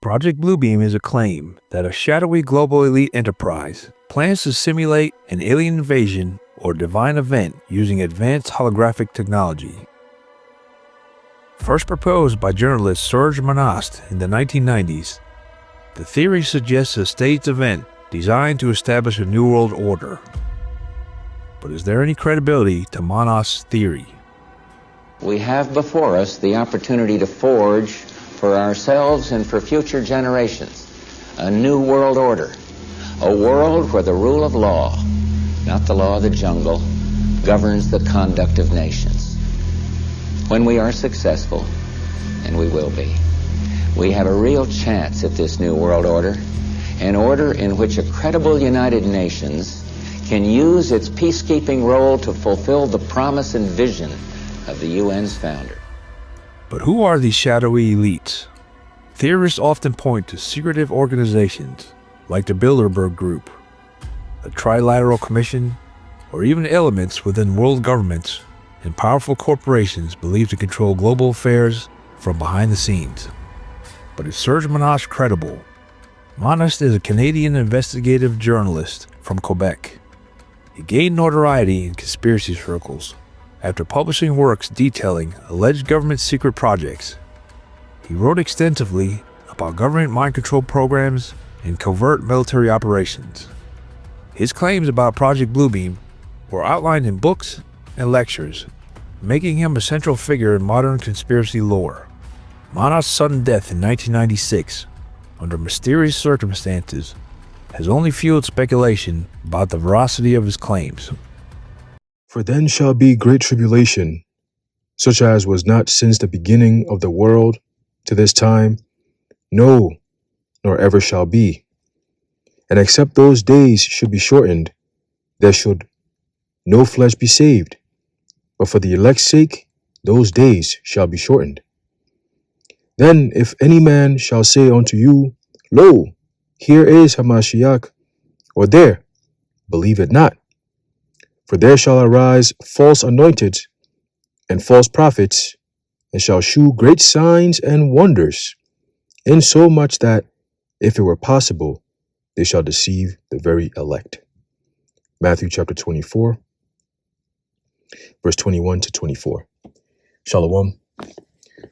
Project Blu-Beem is a claim that a shadowy global elite enterprise plans to simulate an alien invasion or divine event using advanced holographic technology. First proposed by journalist Serge Monast in the 1990s, the theory suggests a staged event designed to establish a new world order. But is there any credibility to Monast's theory? We have before us the opportunity to forge for ourselves and for future generations a new world order, a world where the rule of law, not the law of the jungle, governs the conduct of nations. When we are successful, and we will be, we have a real chance at this new world order, an order in which a credible United Nations can use its peacekeeping role to fulfill the promise and vision of the UN's founder. But who are these shadowy elites? Theorists often point to secretive organizations like the Bilderberg Group, the Trilateral Commission, or even elements within world governments and powerful corporations believed to control global affairs from behind the scenes. But is Serge Monast credible? Monast is a Canadian investigative journalist from Quebec. He gained notoriety in conspiracy circles after publishing works detailing alleged government secret projects. He wrote extensively about government mind control programs and covert military operations. His claims about Project Blu-Beem were outlined in books and lectures, making him a central figure in modern conspiracy lore. Monast's sudden death in 1996, under mysterious circumstances, has only fueled speculation about the veracity of his claims. For then shall be great tribulation, such as was not since the beginning of the world to this time, no, nor ever shall be. And except those days should be shortened, there should no flesh be saved. But for the elect's sake, those days shall be shortened. Then if any man shall say unto you, Lo, here is Hamashiach, or there, believe it not. For there shall arise false anointed and false prophets, and shall shew great signs and wonders, insomuch that, if it were possible, they shall deceive the very elect. Matthew chapter 24, verse 21 to 24. Shalom. I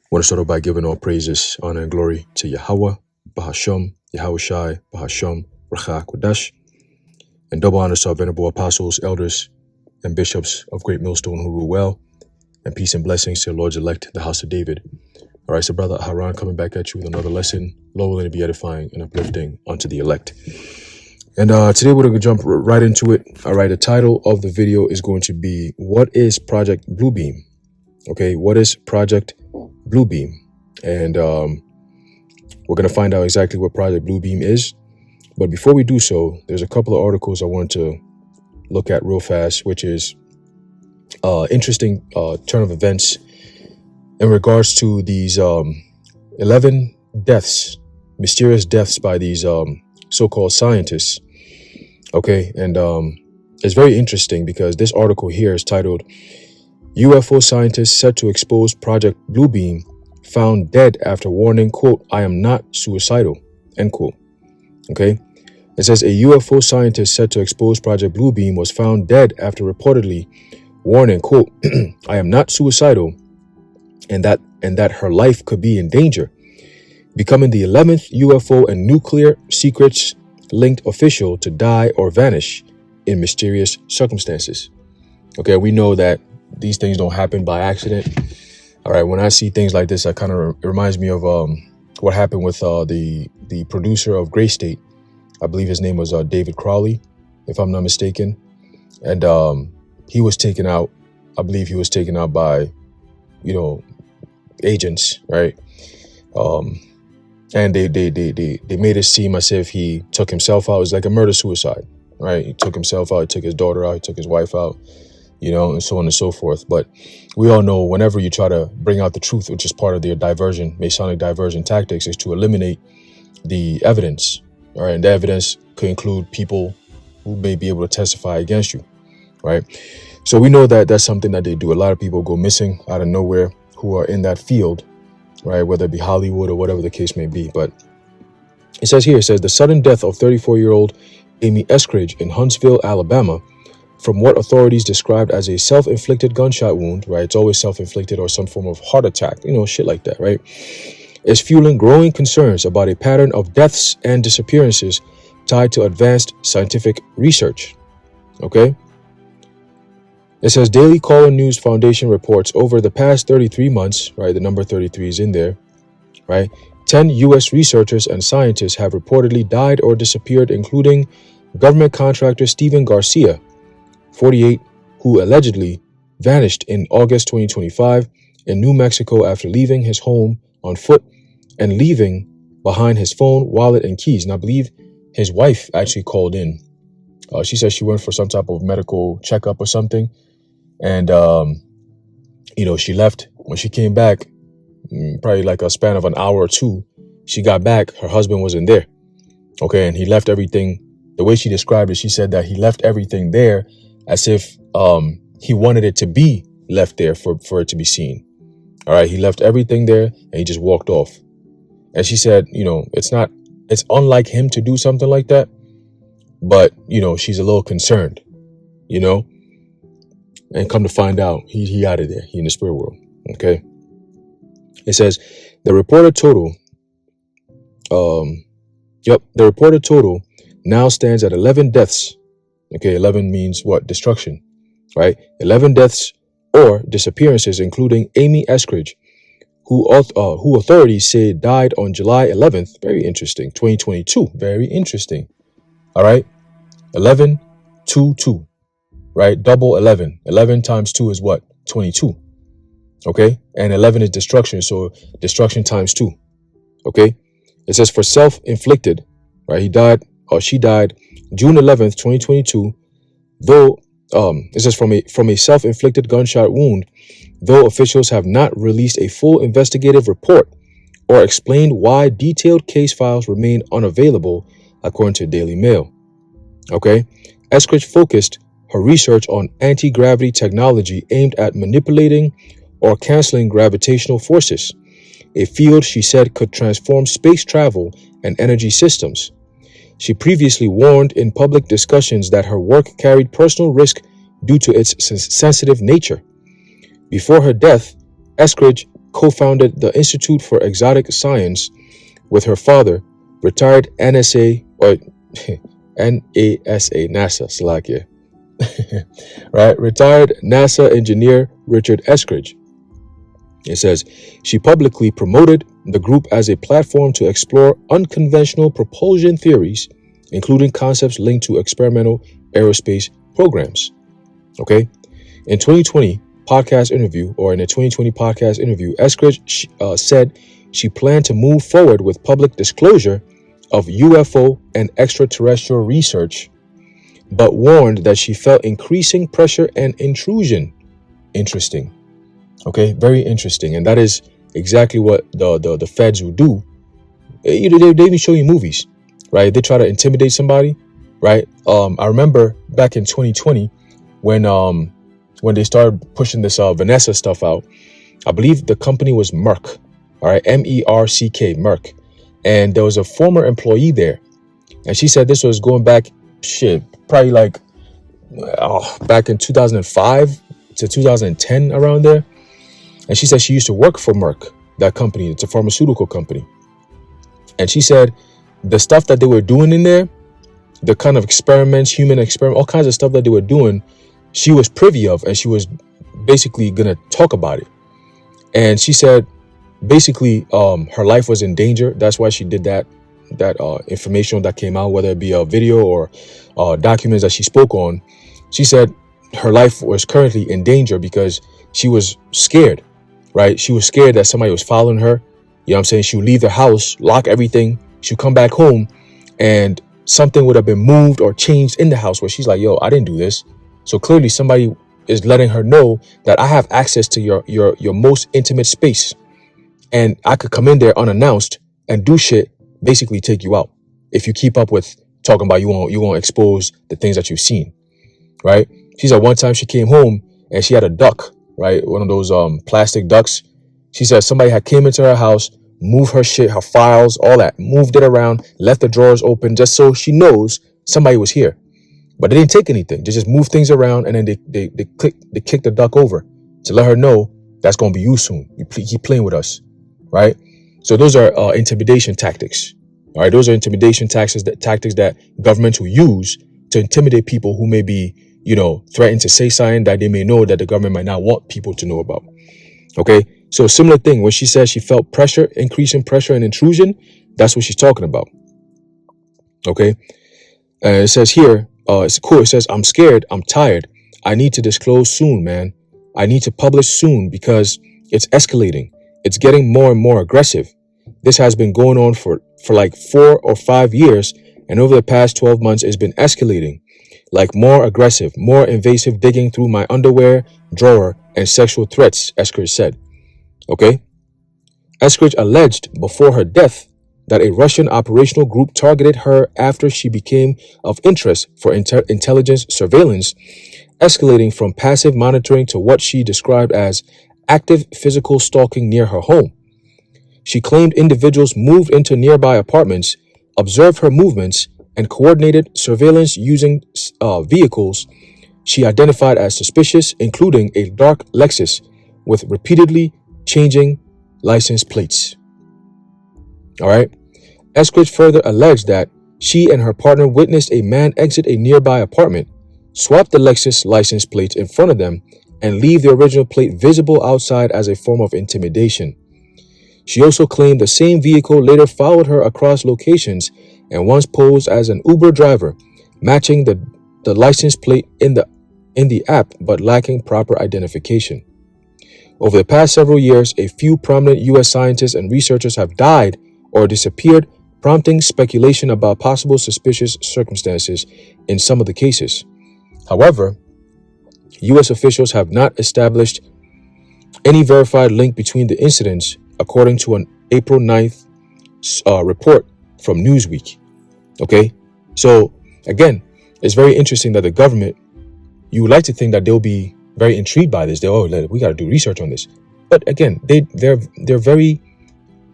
want to start off by giving all praises, honor, and glory to Yahweh, Bahasham, Yahushai, Bahasham, Racha Kodash, and double honors to our venerable apostles, elders, and bishops of Great Millstone who rule well, and peace and blessings to the Lord's elect, the house of David. All right, so Brother Haran coming back at you with another lesson, lowly to be edifying and uplifting unto the elect. And today we're going to jump right into it. All right, the title of the video is going to be, what is Project Blu-Beem? Okay, what is Project Blu-Beem? And we're going to find out exactly what Project Blu-Beem is. But before we do so, there's a couple of articles I wanted to look at real fast, which is interesting turn of events in regards to these 11 deaths, mysterious deaths by these so-called scientists. Okay, and it's very interesting because this article here is titled, UFO scientists set to expose Project Blu-Beem found dead after warning, quote, I am not suicidal, end quote. Okay. It says a UFO scientist set to expose Project Blu-Beem was found dead after reportedly warning, quote, I am not suicidal, and that her life could be in danger, becoming the 11th UFO and nuclear secrets linked official to die or vanish in mysterious circumstances. Okay, we know that these things don't happen by accident. All right, when I see things like this, it kind of reminds me of what happened with the producer of Gray State. I believe his name was David Crowley, if I'm not mistaken. And he was taken out. I believe he was taken out by, agents, right? And they made it seem as if he took himself out. It was like a murder-suicide, right? He took himself out, he took his daughter out, he took his wife out, and so on and so forth. But we all know whenever you try to bring out the truth, which is part of their Masonic diversion tactics, is to eliminate the evidence. All right, and the evidence could include people who may be able to testify against you, right? So we know that that's something that they do. A lot of people go missing out of nowhere who are in that field, right? Whether it be Hollywood or whatever the case may be. But It says here, it says the sudden death of 34-year-old Amy Eskridge in Huntsville, Alabama, from what authorities described as a self-inflicted gunshot wound, right? It's always self-inflicted or some form of heart attack, shit like that, right? Is fueling growing concerns about a pattern of deaths and disappearances tied to advanced scientific research. Okay? It says Daily Caller News Foundation reports over the past 33 months, right? The number 33 is in there, right? 10 U.S. researchers and scientists have reportedly died or disappeared, including government contractor Stephen Garcia, 48, who allegedly vanished in August 2025 in New Mexico after leaving his home on foot and leaving behind his phone, wallet, and keys. And I believe his wife actually called in. She said she went for some type of medical checkup or something. And, she left. When she came back, probably like a span of an hour or two, she got back. Her husband wasn't there. Okay. And he left everything. The way she described it, she said that he left everything there as if he wanted it to be left there for it to be seen. All right. He left everything there and he just walked off. And she said, it's unlike him to do something like that. But, she's a little concerned, and come to find out he out of there. He in the spirit world. Okay. It says the reported total now stands at 11 deaths. Okay. 11 means what? Destruction, right? 11 deaths or disappearances, including Amy Eskridge, who authorities say died on July 11th. Very interesting. 2022. Very interesting. All right. 11, 2, 2. Right? Double 11. 11 times 2 is what? 22. Okay. And 11 is destruction. So destruction times 2. Okay. It says for self-inflicted, right? She died June 11th, 2022. Though, it says from a self-inflicted gunshot wound, though officials have not released a full investigative report or explained why detailed case files remain unavailable, according to Daily Mail. Okay. Eskridge focused her research on anti-gravity technology aimed at manipulating or canceling gravitational forces, a field she said could transform space travel and energy systems. She previously warned in public discussions that her work carried personal risk due to its sensitive nature. Before her death, Eskridge co-founded the Institute for Exotic Science with her father, retired NASA, Slovakia. Right? Retired NASA engineer Richard Eskridge. It says she publicly promoted the group as a platform to explore unconventional propulsion theories, including concepts linked to experimental aerospace programs. Okay. In a 2020 podcast interview, Eskridge said she planned to move forward with public disclosure of UFO and extraterrestrial research, but warned that she felt increasing pressure and intrusion. Interesting. Okay, very interesting. And that is exactly what the feds will do. They even show you movies, right? They try to intimidate somebody, right? I remember back in 2020 when they started pushing this Vanessa stuff out. I believe the company was Merck, all right, MERCK, Merck. And there was a former employee there. And she said this was going back, probably like back in 2005 to 2010, around there. And she said she used to work for Merck, that company. It's a pharmaceutical company. And she said the stuff that they were doing in there, the kind of experiments, human experiments, all kinds of stuff that they were doing, she was privy of, and she was basically going to talk about it. And she said basically her life was in danger. That's why she did that information that came out, whether it be a video or documents that she spoke on. She said her life was currently in danger because she was scared, right? She was scared that somebody was following her. You know what I'm saying? She would leave the house, lock everything. She'd come back home and something would have been moved or changed in the house where she's like, yo, I didn't do this. So clearly somebody is letting her know that I have access to your most intimate space. And I could come in there unannounced and do shit, basically take you out. If you keep up with talking about you won't expose the things that you've seen, right? She said one time she came home and she had a duck, right? One of those plastic ducks. She said somebody had came into her house, move her shit, her files, all that, moved it around, left the drawers open just so she knows somebody was here. But they didn't take anything. They just moved things around, and then they kicked the duck over to let her know that's gonna be you soon. You keep playing with us, right? So those are intimidation tactics. All right, those are intimidation tactics that governments will use to intimidate people who may be, threatened to say something that they may know that the government might not want people to know about. Okay, so a similar thing when she says she felt pressure, increasing pressure and intrusion, that's what she's talking about. Okay, and it says here, it's cool. It says, I'm scared, I'm tired. I need to disclose soon, man. I need to publish soon because it's escalating. It's getting more and more aggressive. This has been going on for like 4 or 5 years, and over the past 12 months, it's been escalating. Like more aggressive, more invasive digging through my underwear, drawer, and sexual threats, Eskridge said. Okay? Eskridge alleged before her death that a Russian operational group targeted her after she became of interest for intelligence surveillance, escalating from passive monitoring to what she described as active physical stalking near her home. She claimed individuals moved into nearby apartments, observed her movements, and coordinated surveillance using vehicles she identified as suspicious, including a dark Lexus with repeatedly changing license plates. All right. Eskridge further alleged that she and her partner witnessed a man exit a nearby apartment, swap the Lexus license plates in front of them, and leave the original plate visible outside as a form of intimidation. She also claimed the same vehicle later followed her across locations and once posed as an Uber driver, matching the license plate in the app but lacking proper identification. Over the past several years, a few prominent U.S. scientists and researchers have died or disappeared, prompting speculation about possible suspicious circumstances in some of the cases. However, U.S. officials have not established any verified link between the incidents, according to an April 9th report from Newsweek. Okay, so again, it's very interesting that the government, you would like to think that they'll be very intrigued by this. We got to do research on this. But again, they're very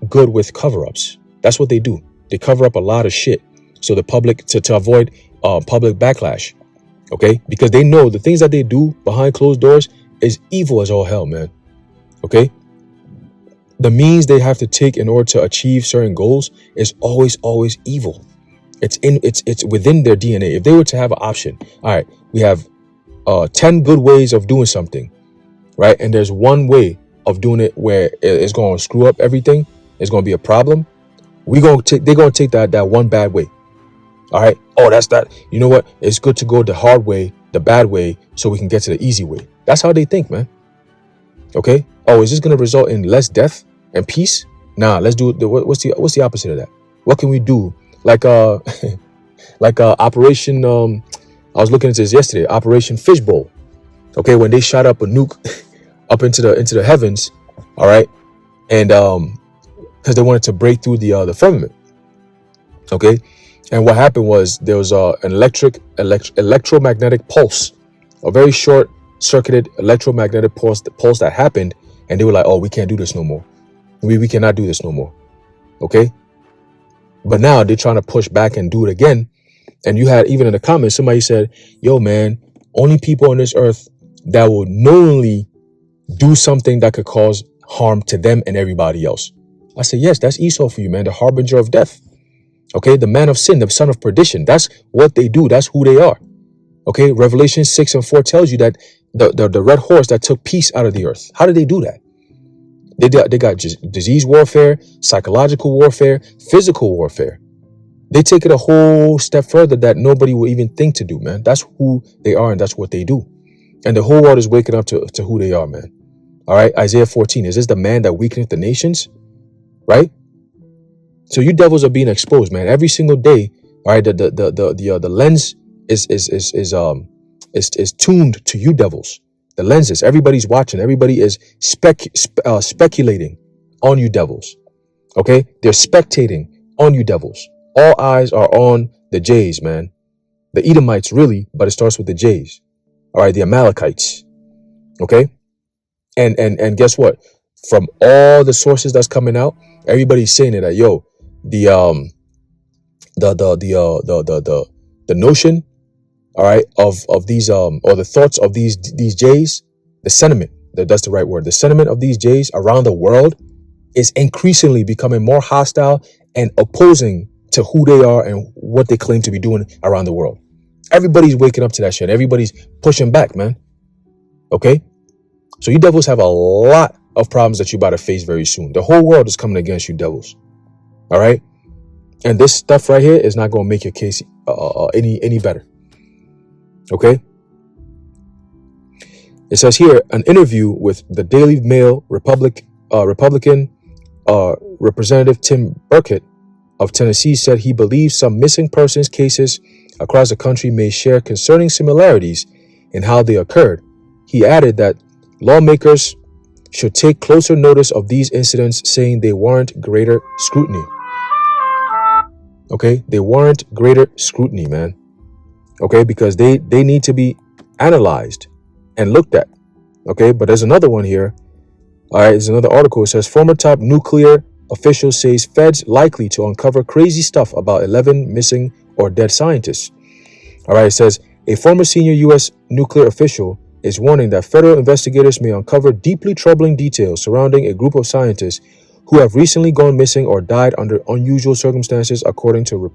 good with cover-ups. That's what they do. They cover up a lot of shit so the public to avoid public backlash. Okay, because they know the things that they do behind closed doors is evil as all hell, man. Okay, the means they have to take in order to achieve certain goals is always evil. It's within their DNA. If they were to have an option, all right, we have 10 good ways of doing something, right? And there's one way of doing it where it's going to screw up everything. It's going to be a problem. They're going to take that one bad way. All right. Oh, that's that. You know what? It's good to go the hard way, the bad way, so we can get to the easy way. That's how they think, man. Okay. Oh, is this going to result in less death and peace? Nah, let's do it. What's the opposite of that? What can we do? Like Operation, I was looking at this yesterday, Operation Fishbowl. Okay, when they shot up a nuke up into the heavens, all right, and because they wanted to break through the firmament. Okay, and what happened was there was an electromagnetic pulse, a very short circuited electromagnetic pulse that happened, and they were like, oh, we can't do this no more. We cannot do this no more. Okay. But now they're trying to push back and do it again. And you had, even in the comments, somebody said, yo, man, only people on this earth that will knowingly do something that could cause harm to them and everybody else. I said, yes, that's Esau for you, man. The harbinger of death. Okay. The man of sin, the son of perdition. That's what they do. That's who they are. Okay. Revelation 6:4 tells you that the red horse that took peace out of the earth. How did they do that? They got disease warfare, psychological warfare, physical warfare. They take it a whole step further that nobody will even think to do, man. That's who they are and that's what they do. And the whole world is waking up to who they are, man. All right, Isaiah 14. Is this the man that weakeneth the nations? Right? So you devils are being exposed, man. Every single day. All right, the lens is tuned to you devils. The lenses, everybody's watching. Everybody is speculating on you devils. Okay? They're spectating on you devils. All eyes are on the Jays, man. The Edomites, really, but it starts with the Jays. All right, the Amalekites. Okay? And guess what? from all the sources that's coming out, everybody's saying it that, yo, the the notion, all right, of these or the thoughts of these Jays, the sentiment, that's the right word, the sentiment of these Jays around the world is increasingly becoming more hostile and opposing to who they are and what they claim to be doing around the world. Everybody's waking up to that shit. Everybody's pushing back, man. Okay? So you devils have a lot of problems that you're about to face very soon. The whole world is coming against you devils. All right? And this stuff right here is not going to make your case any better. Okay? It says here, an interview with the Daily Mail Republican Representative Tim Burkett of Tennessee said he believes some missing persons cases across the country may share concerning similarities in how they occurred. He added that lawmakers should take closer notice of these incidents, saying they warrant greater scrutiny. Okay, they warrant greater scrutiny, man. Okay, because they need to be analyzed and looked at. Okay, but there's another one here. All right, there's another article. It says former top nuclear official says feds likely to uncover crazy stuff about 11 missing or dead scientists. All right, it says a former senior U.S. nuclear official is warning that federal investigators may uncover deeply troubling details surrounding a group of scientists who have recently gone missing or died under unusual circumstances, according to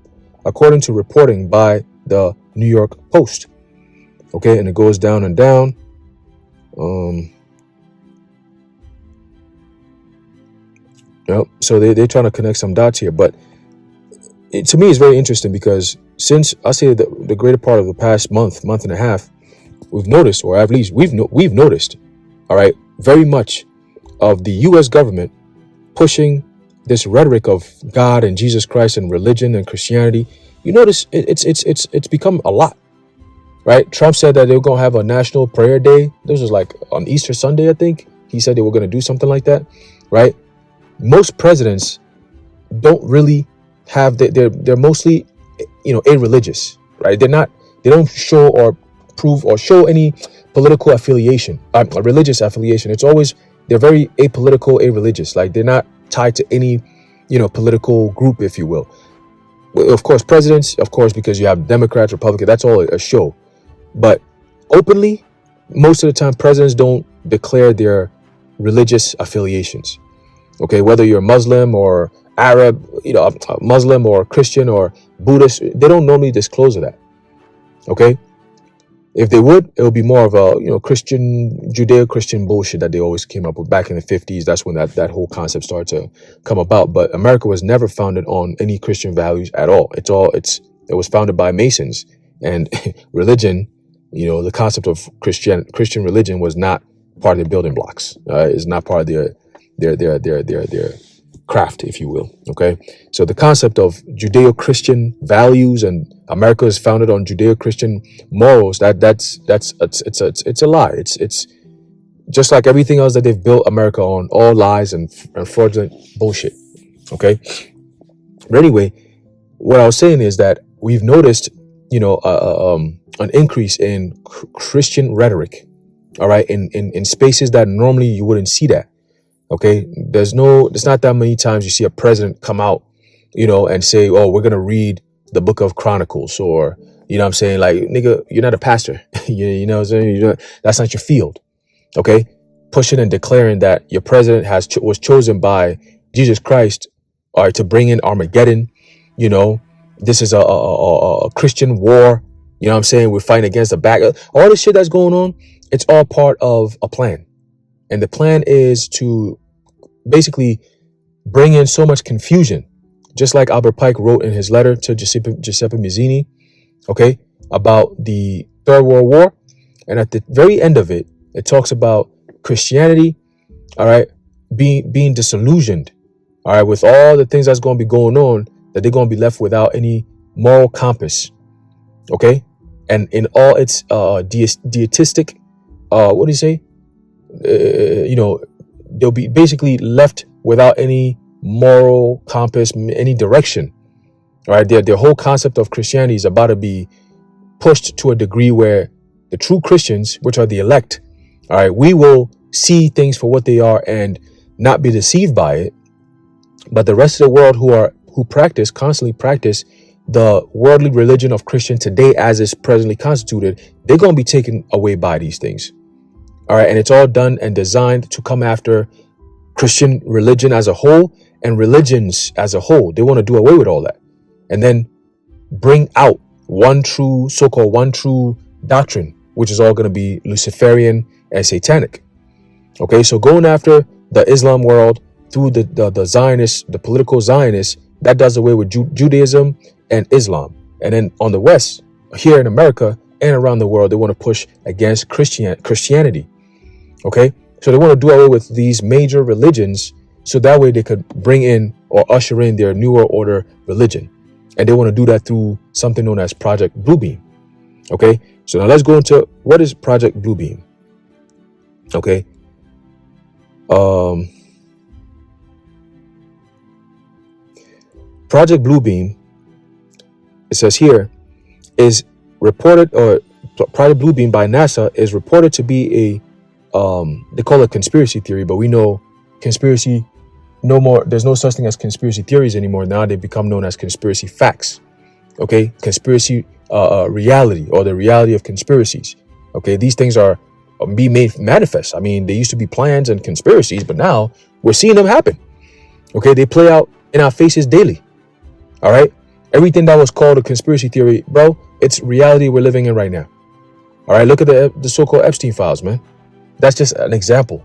reporting by the New York Post. Okay, and it goes down and down. Yep. So they're trying to connect some dots here, but to me, it's very interesting because since I say the greater part of the past month and a half, we've noticed, or at least we've noticed, all right, very much of the U.S. government pushing this rhetoric of God and Jesus Christ and religion and Christianity. You notice it's become a lot, right? Trump said that they were gonna have a national prayer day. This was like on Easter Sunday, I think. He said they were gonna do something like that, right? Most presidents don't really have they're mostly, irreligious, right? They don't show or prove or show any political affiliation, religious affiliation. It's always, they're very apolitical, irreligious. Like they're not tied to any, political group, if you will. Of course, presidents, of course, because you have Democrats, Republicans, that's all a show. But openly, most of the time, presidents don't declare their religious affiliations. Okay, whether you're Muslim or Arab, Muslim or Christian or Buddhist, they don't normally disclose that. Okay, if they would, it would be more of a Christian, Judeo-Christian bullshit that they always came up with back in the 50s. That's when that whole concept started to come about. But America was never founded on any Christian values at all. It was founded by Masons, and religion, the concept of Christian religion was not part of the building blocks. It's not part of their craft, if you will. Okay, so the concept of Judeo-Christian values and America is founded on Judeo-Christian morals. It's a lie. It's just like everything else that they've built America on, all lies and fraudulent bullshit. Okay, but anyway, what I was saying is that we've noticed, an increase in Christian rhetoric. All right, in spaces that normally you wouldn't see that. Okay, there's not that many times you see a president come out, and say, oh, we're going to read the book of Chronicles, or, I'm saying, like, nigga, you're not a pastor. you know what I'm saying? That's not your field. Okay, pushing and declaring that your president was chosen by Jesus Christ, or to bring in Armageddon. This is a Christian war. You know what I'm saying? We're fighting against the back. All this shit that's going on, it's all part of a plan. And the plan is to basically bring in so much confusion, just like Albert Pike wrote in his letter to Giuseppe Mazzini, okay, about the Third World War. And at the very end of it, it talks about Christianity, all right, being disillusioned, all right, with all the things that's going to be going on, that they're going to be left without any moral compass, okay? And in all its deitistic, what do you say? They'll be basically left without any moral compass, any direction. All right, their whole concept of Christianity is about to be pushed to a degree where the true Christians, which are the elect, all right, we will see things for what they are, and not be deceived by it. But the rest of the world who constantly practice the worldly religion of Christian today as is presently constituted, they're going to be taken away by these things. All right. And it's all done and designed to come after Christian religion as a whole and religions as a whole. They want to do away with all that and then bring out so-called one true doctrine, which is all going to be Luciferian and satanic. Okay. So going after the Islam world through the Zionists, the political Zionists, that does away with Judaism and Islam. And then on the West, here in America and around the world, they want to push against Christianity. Okay, so they want to do away with these major religions so that way they could bring in or usher in their newer order religion. And they want to do that through something known as Project Blu-Beem. Okay, so now let's go into what is Project Blu-Beem. Okay. Project Blu-Beem, it says here, is reported, or Project Blu-Beem by NASA is reported to be they call it conspiracy theory, but we know conspiracy no more. There's no such thing as conspiracy theories anymore. Now they become known as conspiracy facts. Okay, conspiracy reality, or the reality of conspiracies. Okay, these things are be made manifest. I mean, they used to be plans and conspiracies, but now we're seeing them happen. Okay, they play out in our faces daily. All right, everything that was called a conspiracy theory, bro, it's reality we're living in right now. All right, look at the so-called Epstein files, man. That's just an example.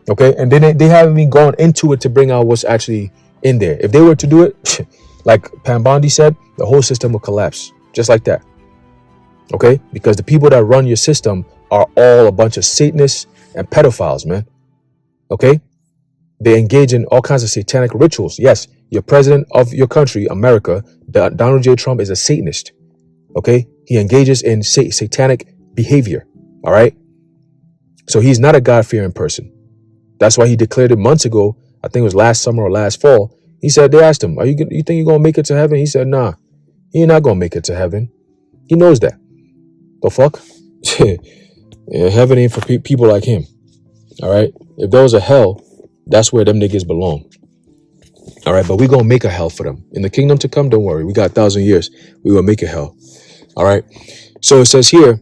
Okay, and then they haven't even gone into it to bring out what's actually in there. If they were to do it, like Pam Bondi said, the whole system will collapse just like that. Okay, because the people that run your system are all a bunch of Satanists and pedophiles, man. Okay, they engage in all kinds of satanic rituals. Yes, your president of your country, America, Donald J. Trump, is a Satanist. Okay, he engages in satanic behavior. All right, so he's not a God-fearing person. That's why he declared it months ago. I think it was last summer or last fall. He said, they asked him, you think you're going to make it to heaven? He said, nah, you're not going to make it to heaven. He knows that. The fuck? Yeah, heaven ain't for people like him. All right. If there was a hell, that's where them niggas belong. All right. But we're going to make a hell for them. In the kingdom to come, don't worry. We got 1,000 years. We will make a hell. All right. So it says here,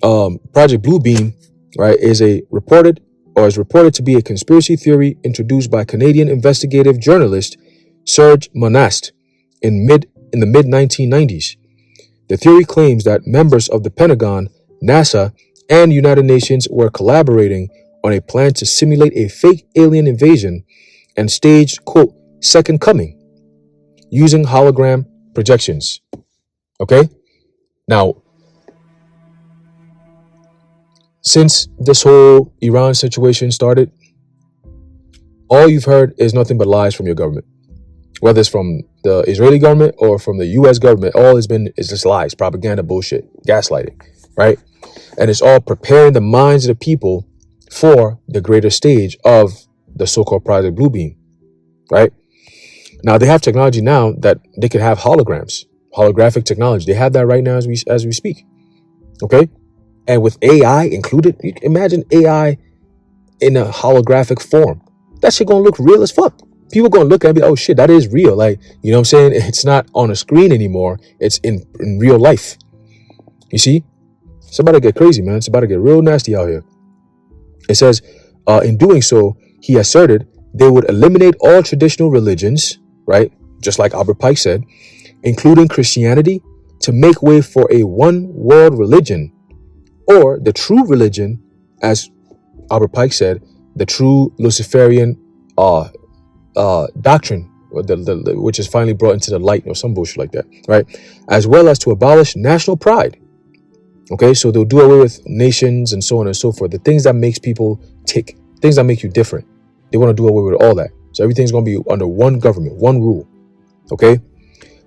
Project Blu-Beem, right, is reported to be a conspiracy theory introduced by Canadian investigative journalist Serge Monast in the mid 1990s. The theory claims that members of the Pentagon, NASA, and United Nations were collaborating on a plan to simulate a fake alien invasion and stage, quote, second coming using hologram projections. Okay? Now, since this whole Iran situation started, all you've heard is nothing but lies from your government. Whether it's from the Israeli government or from the U.S. government, all is just lies, propaganda, bullshit, gaslighting, right? And it's all preparing the minds of the people for the greater stage of the so-called Project Blu-Beem, right? Now, they have technology now that they could have holograms, holographic technology. They have that right now as we speak, okay? And with AI included, you can imagine AI in a holographic form. That shit gonna look real as fuck. People gonna look at me, oh shit, that is real. Like, you know what I'm saying? It's not on a screen anymore. It's in real life. You see? It's about to get crazy, man. It's about to get real nasty out here. It says, in doing so, he asserted they would eliminate all traditional religions, right? Just like Albert Pike said, including Christianity, to make way for a one world religion, or the true religion, as Albert Pike said, the true Luciferian doctrine, which is finally brought into the light, or some bullshit like that, right? As well as to abolish national pride. Okay, so they'll do away with nations and so on and so forth. The things that makes people tick, things that make you different. They want to do away with all that. So everything's going to be under one government, one rule. Okay,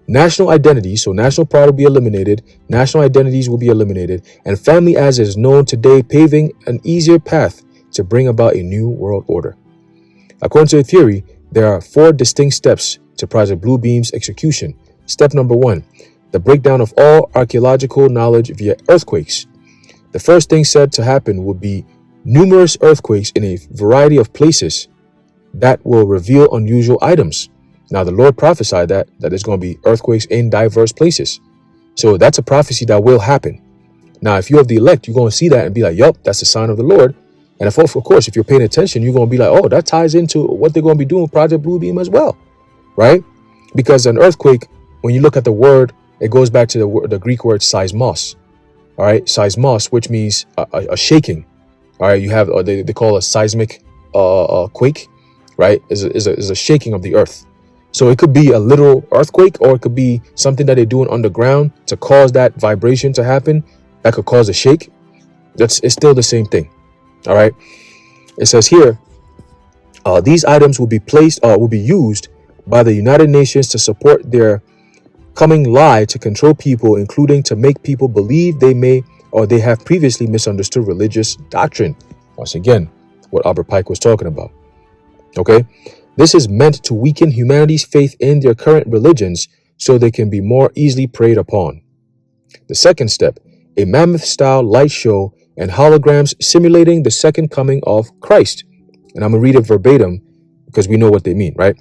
national identity, so national pride will be eliminated, national identities will be eliminated, and family as is known today, paving an easier path to bring about a new world order. According to the theory, there are 4 distinct steps to Project Blu-Beem's execution. Step number 1, the breakdown of all archaeological knowledge via earthquakes. The first thing said to happen would be numerous earthquakes in a variety of places, that will reveal unusual items. Now, the Lord prophesied that there's going to be earthquakes in diverse places. So that's a prophecy that will happen. Now, if you're of the elect, you're going to see that and be like, yup, that's a sign of the Lord. And of course, if you're paying attention, you're going to be like, oh, that ties into what they're going to be doing with Project Blu-Beem as well, right? Because an earthquake, when you look at the word, it goes back to the Greek word seismos, all right? Seismos, which means a shaking, all right? You have, they call a seismic quake, right? Is a shaking of the earth. So it could be a literal earthquake, or it could be something that they're doing underground to cause that vibration to happen that could cause a shake. It's still the same thing. All right. It says here, these items will be used by the United Nations to support their coming lie to control people, including to make people believe they may or they have previously misunderstood religious doctrine. Once again, what Albert Pike was talking about. Okay. This is meant to weaken humanity's faith in their current religions so they can be more easily preyed upon. The second step, a mammoth-style light show and holograms simulating the second coming of Christ. And I'm going to read it verbatim because we know what they mean, right?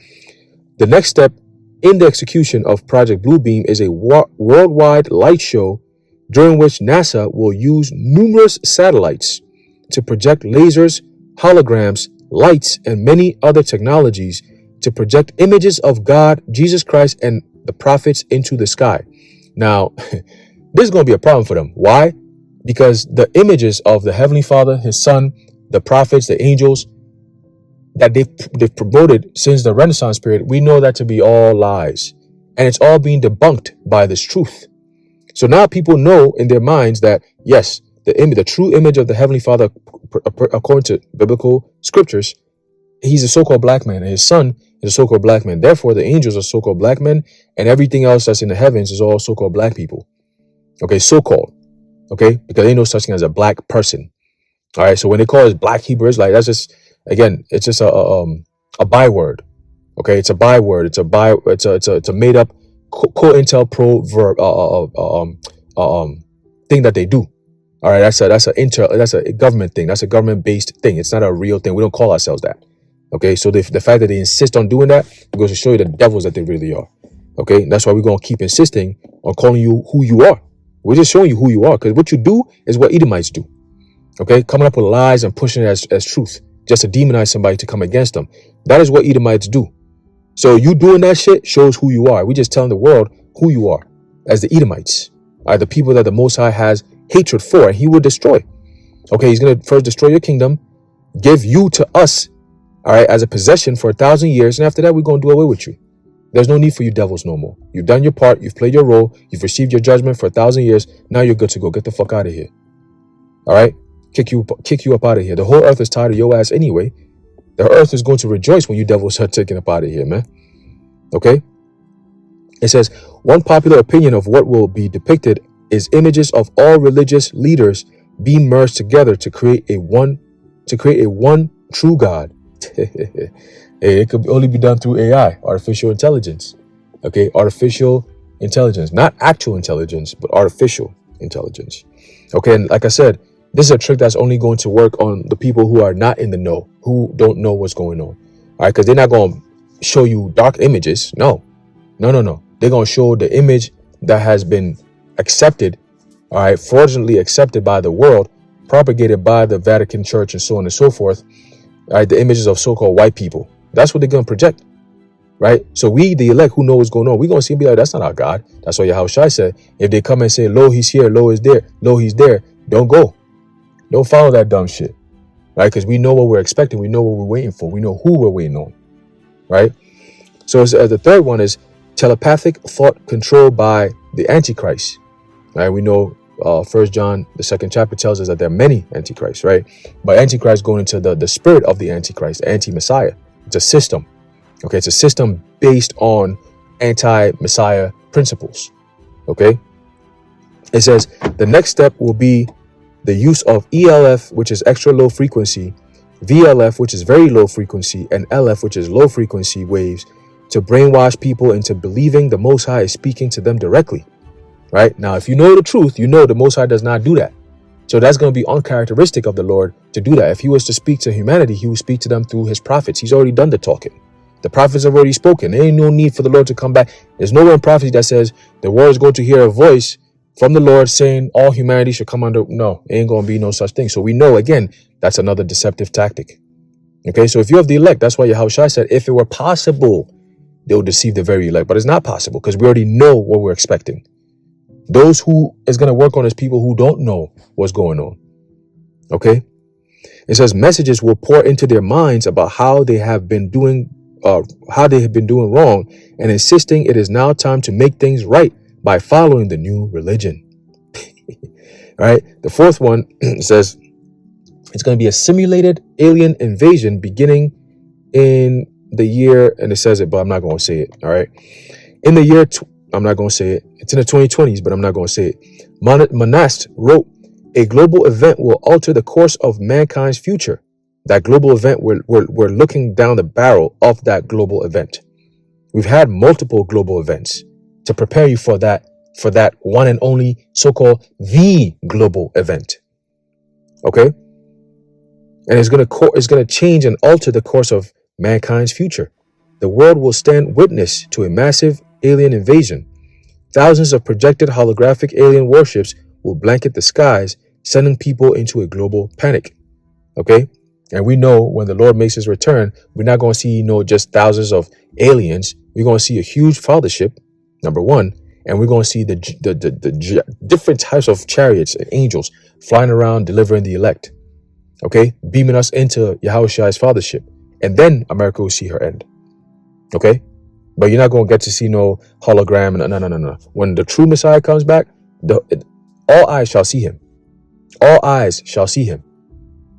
The next step in the execution of Project Blu-Beem is a worldwide light show during which NASA will use numerous satellites to project lasers, holograms, lights, and many other technologies to project images of God, Jesus Christ, and the prophets into the sky. Now, this is going to be a problem for them. Why? Because the images of the Heavenly Father, His Son, the prophets, the angels that they've promoted since the Renaissance period, we know that to be all lies. And it's all being debunked by this truth. So now people know in their minds that, yes, the true image of the Heavenly Father, according to biblical scriptures, He's a so-called black man, and His Son is a so-called black man. Therefore, the angels are so-called black men, and everything else that's in the heavens is all so-called black people. Okay, so-called. Okay, because ain't no such thing as a black person. All right, so when they call us black Hebrews, like that's just, again, it's just a byword. Okay, it's a byword. It's a made up co-intel verb thing that they do. All right, that's a government thing. That's a government based thing. It's not a real thing. We don't call ourselves that. Okay, so the fact that they insist on doing that goes to show you the devils that they really are. Okay, that's why we're gonna keep insisting on calling you who you are. We're just showing you who you are, because what you do is what Edomites do. Okay, coming up with lies and pushing it as truth just to demonize somebody to come against them. That is what Edomites do. So you doing that shit shows who you are. We're just telling the world who you are as the Edomites, are the people that the Most High has hatred for, and He will destroy. Okay, He's going to first destroy your kingdom, give you to us, all right, as a possession for 1,000 years, and after that, we're going to do away with you. There's no need for you devils no more. You've done your part. You've played your role. You've received your judgment for 1,000 years. Now you're good to go. Get the fuck out of here. All right? Kick you up out of here. The whole earth is tired of your ass anyway. The earth is going to rejoice when you devils are taken up out of here, man. Okay? It says, one popular opinion of what will be depicted is images of all religious leaders being merged together to create a one true God. Hey, it could only be done through AI, artificial intelligence. Okay, artificial intelligence, not actual intelligence, but artificial intelligence. Okay, and like I said, this is a trick that's only going to work on the people who are not in the know, who don't know what's going on. All right, because they're not going to show you dark images. No. They're going to show the image that has been accepted, all right, fraudulently accepted by the world, propagated by the Vatican Church and so on and so forth. All right, the images of so-called white people. That's what they're going to project, right? So we, the elect, who know what's going on, we're going to see and be like, that's not our God. That's what Yahushua said. If they come and say, lo, He's here, lo, is there, lo, He's there, don't go. Don't follow that dumb shit, right? Because we know what we're expecting. We know what we're waiting for. We know who we're waiting on, right? So the third one is telepathic thought controlled by the Antichrist, right? We know 1 John, the 2nd chapter, tells us that there are many Antichrists, right? But Antichrist going into the spirit of the Antichrist, the anti-Messiah. It's a system. Okay, it's a system based on anti-Messiah principles. Okay, it says the next step will be the use of ELF, which is extra low frequency, VLF, which is very low frequency, and LF, which is low frequency waves, to brainwash people into believing the Most High is speaking to them directly. Right now, if you know the truth, you know the Most High does not do that. So that's going to be uncharacteristic of the Lord to do that. If he was to speak to humanity, he would speak to them through his prophets. He's already done the talking. The prophets have already spoken. There ain't no need for the Lord to come back. There's nowhere in prophecy that says the world is going to hear a voice from the Lord saying all humanity should come under. No, it ain't going to be no such thing. So we know, again, that's another deceptive tactic. Okay, so if you have the elect, that's why Yahushua said, if it were possible, they will deceive the very elect. But it's not possible because we already know what we're expecting. Those who is going to work on is people who don't know what's going on. Okay, it says messages will pour into their minds about how they have been doing wrong, and insisting it is now time to make things right by following the new religion. All right, the fourth one says it's going to be a simulated alien invasion beginning in the year, and it says it, but I'm not going to say it. All right, in the year, I'm not going to say it. It's in the 2020s, but I'm not going to say it. Monast wrote, a global event will alter the course of mankind's future. That global event, we're looking down the barrel of that global event. We've had multiple global events to prepare you for that one and only so-called the global event. Okay? And it's going to change and alter the course of mankind's future. The world will stand witness to a massive alien invasion. Thousands of projected holographic alien warships will blanket the skies, sending people into a global panic. Okay? And we know when the Lord makes his return, we're not going to see just thousands of aliens. We're going to see a huge fathership, number one, and we're going to see the different types of chariots and angels flying around delivering the elect. Okay, beaming us into Yahushua's fathership, and then America will see her end. Okay, but you're not going to get to see no hologram. No. When the true Messiah comes back, all eyes shall see him. All eyes shall see him,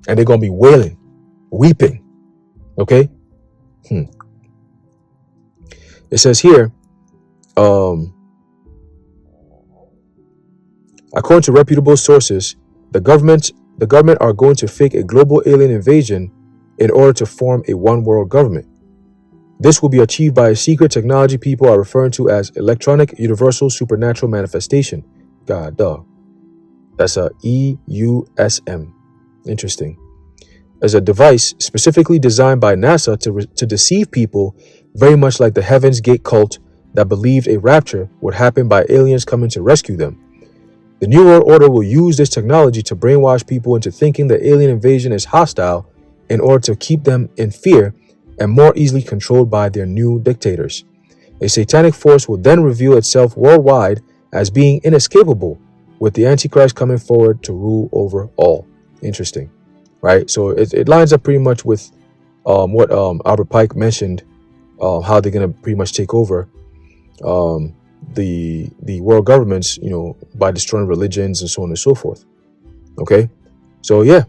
and they're going to be wailing, weeping. Okay. It says here, according to reputable sources, the government are going to fake a global alien invasion in order to form a one world government. This will be achieved by a secret technology people are referring to as electronic universal supernatural manifestation. God, duh. That's a EUSM. Interesting. As a device specifically designed by NASA to deceive people, very much like the Heaven's Gate cult that believed a rapture would happen by aliens coming to rescue them. The New World Order will use this technology to brainwash people into thinking the alien invasion is hostile in order to keep them in fear and more easily controlled by their new dictators. A satanic force will then reveal itself worldwide as being inescapable, with the Antichrist coming forward to rule over all. Interesting, right? So it lines up pretty much with what Albert Pike mentioned, how they're going to pretty much take over the world governments, by destroying religions and so on and so forth. Okay, so yeah,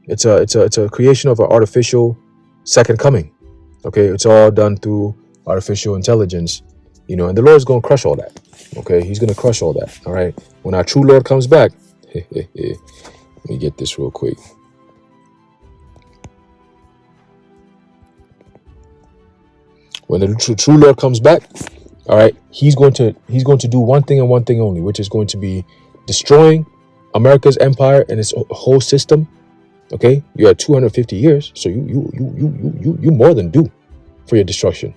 it's a creation of an artificial second coming. Okay, it's all done through artificial intelligence, and the Lord's gonna crush all that. Okay, he's gonna crush all that. All right, when our true Lord comes back, let me get this real quick. When the true Lord comes back, all right, he's going to do one thing and one thing only, which is going to be destroying America's empire and its whole system. Okay, you're at 250 years, so you more than due for your destruction.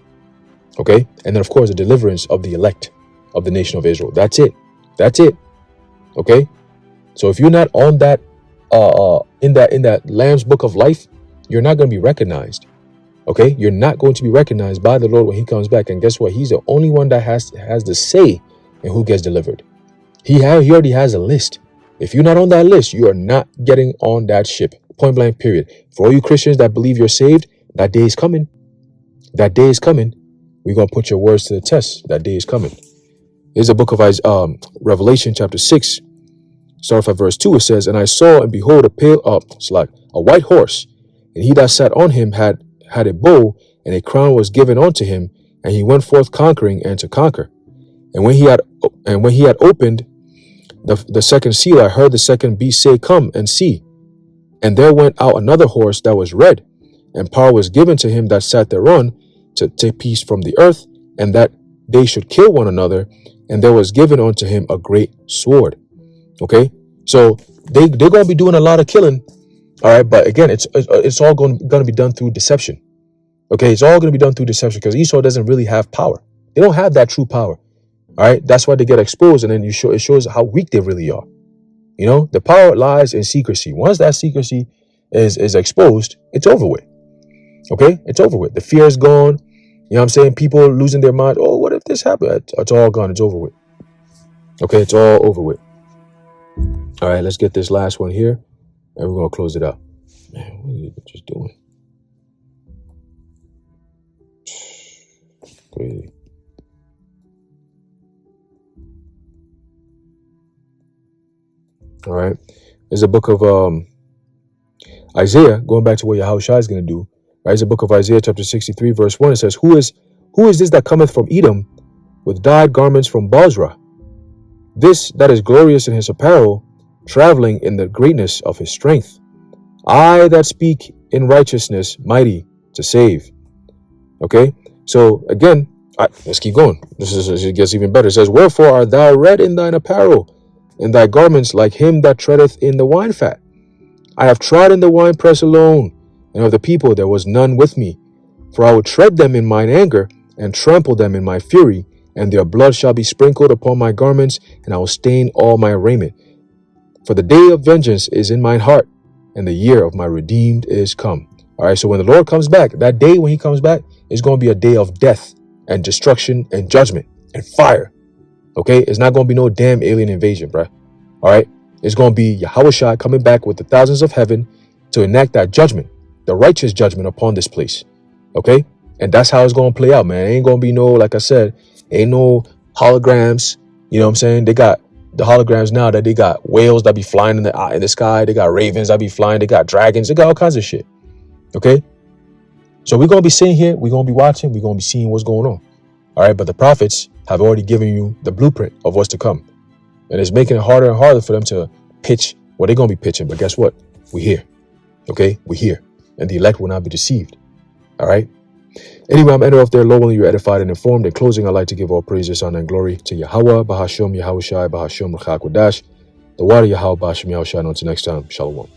Okay, and then of course the deliverance of the elect of the nation of Israel. That's it. Okay, so if you're not on that in that Lamb's book of life, you're not going to be recognized. Okay, you're not going to be recognized by the Lord when he comes back. And guess what? He's the only one that has the say in who gets delivered. He already has a list. If you're not on that list, you are not getting on that ship. Point blank, period. For all you Christians that believe you're saved, that day is coming. That day is coming. We're going to put your words to the test. That day is coming. Here's the book of Revelation chapter 6. Start off at verse 2. It says, and I saw and behold a white horse, and he that sat on him had a bow, and a crown was given unto him, and he went forth conquering and to conquer. And when he had opened the second seal, I heard the second beast say, come and see. And there went out another horse that was red, and power was given to him that sat thereon to take peace from the earth, and that they should kill one another. And there was given unto him a great sword. Okay, So they're going to be doing a lot of killing. All right. But again, it's all going to be done through deception. Okay. It's all going to be done through deception because Esau doesn't really have power. They don't have that true power. All right. That's why they get exposed. And then it shows how weak they really are. You know, the power lies in secrecy. Once that secrecy is exposed, it's over with. Okay. It's over with. The fear is gone. You know what I'm saying? People losing their mind. Oh, what if this happened? It's all gone. It's over with. Okay. It's all over with. All right. Let's get this last one here. And we're going to close it out. Man, what are you just doing? Crazy. All right. There's a book of Isaiah, going back to what Yahushua is going to do. Right? It's a book of Isaiah chapter 63, verse 1. It says, Who is this that cometh from Edom with dyed garments from Bozrah? This that is glorious in his apparel, traveling in the greatness of his strength. I that speak in righteousness, mighty to save. Okay, so again, let's keep going. It gets even better. It says, Wherefore art thou red in thine apparel, and thy garments like him that treadeth in the wine fat? I have trodden the winepress alone, and of the people there was none with me. For I will tread them in mine anger, and trample them in my fury, and their blood shall be sprinkled upon my garments, and I will stain all my raiment. For the day of vengeance is in mine heart, and the year of my redeemed is come. All right, so when the Lord comes back, that day when he comes back is going to be a day of death and destruction and judgment and fire. Okay, it's not going to be no damn alien invasion, bruh. All right, it's going to be Yahushua coming back with the thousands of heaven to enact that judgment, the righteous judgment upon this place. Okay, and that's how it's going to play out, man. It ain't going to be no, like I said, ain't no holograms. You know what I'm saying? They got the holograms now that they got whales that be flying in the sky. They got ravens that be flying. They got dragons. They got all kinds of shit. Okay, so we're going to be sitting here. We're going to be watching. We're going to be seeing what's going on. All right, but the prophets have already given you the blueprint of what's to come. And it's making it harder and harder for them to pitch what they're going to be pitching. But guess what? We're here. Okay, we're here. And the elect will not be deceived. All right. Anyway, I'm Ender off there. Low, you're edified and informed. In closing, I'd like to give all praises, honor, and glory to Yahweh, Bahasham, Yahushai, Bahasham, Rachak Wadash, the water Yahweh, Bahasham, Yahushai. Until next time, Shalom.